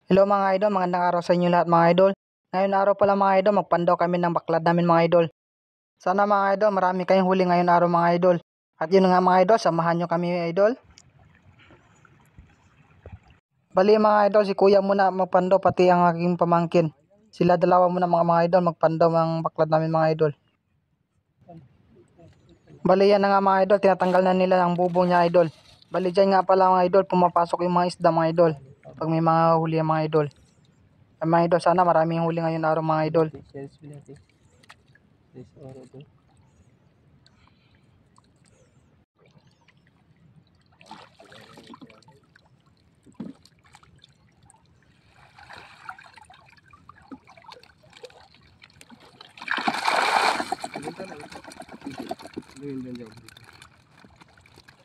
Hello mga idol, magandang araw sa inyo lahat mga idol. Ngayon araw pala mga idol, magpandaw kami ng baklad namin mga idol. Sana mga idol, marami kayong huli ngayon araw mga idol. At yun nga mga idol, samahan nyo kami idol. Bali mga idol, si kuya muna magpandaw pati ang aking pamangkin. Sila dalawa muna mga idol, magpandaw ng baklad namin mga idol. Bali yan na nga mga idol, tinatanggal na nila ang bubong niya idol. Bali dyan nga pala mga idol, pumapasok yung mga isda mga idol. Pag may mga huli ang mga idol. Mga idol, sana maraming huli ngayon araw mga idol.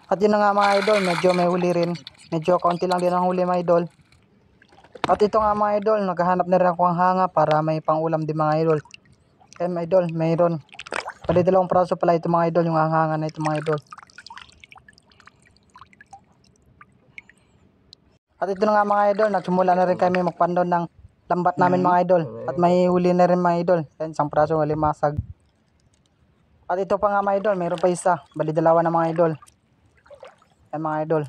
At yun na nga mga idol, medyo may huli rin. Medyo kaunti lang din ang huli mga idol. At ito nga mga idol, naghahanap na rin ako ng hanga para may pangulam din mga idol. Kaya mga idol, mayroon. Pali dalawang praso pala ito mga idol, yung hanga na ito mga idol. At ito na nga mga idol, nagsimula na rin kami magpandon ng lambat namin mga idol. At may huli na rin mga idol. Yan, isang praso alimasag. At ito pa nga mga idol, mayroon pa isa. Bali dalawa na mga idol. Yan mga idol.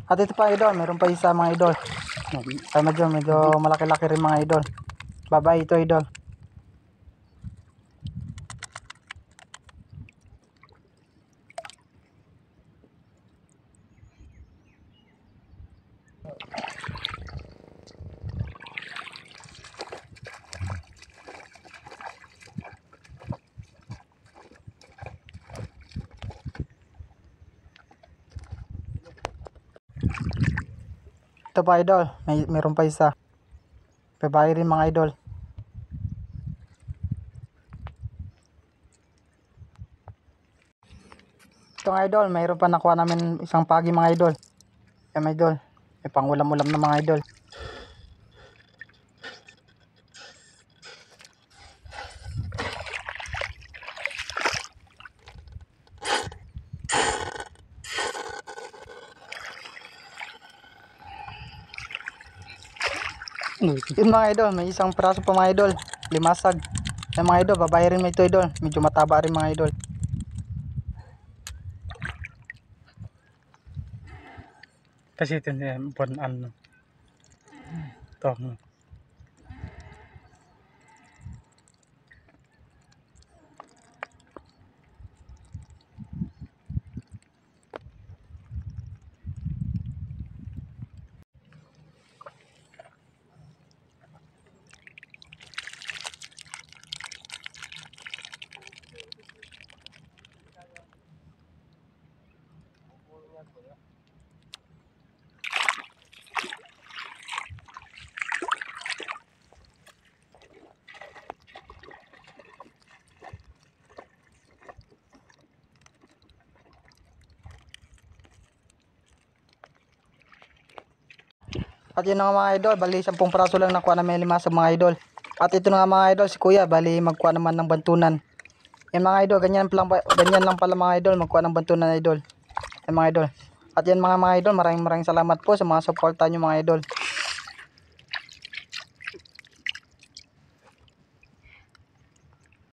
At ito pa idol, mayroon pa isa mga idol. Medyo malaki-laki rin mga idol. Babae ito idol. Ito pa idol, mayroon pa isa. Babae rin mga idol. Ito nga idol, mayroon pa nakuha namin isang pagi mga idol. Kaya mga idol, may pangulam-ulam na mga idol. Yun mga idol, may isang praso pa mga idol. Limasag. Yan mga idol, babae rin may ito idol. Medyo mataba rin mga idol. Kasi ito buwan ano. Ito. At yun na nga mga idol, bali 10 praso lang nakuha namin limasag mga idol. At ito na nga mga idol, si kuya, bali magkuha naman ng bantunan. Yan mga idol, ganyan lang pala mga idol, magkuha ng bantunan idol. Yan mga idol. At yan mga idol, maraming salamat po sa mga suporta nyo mga idol.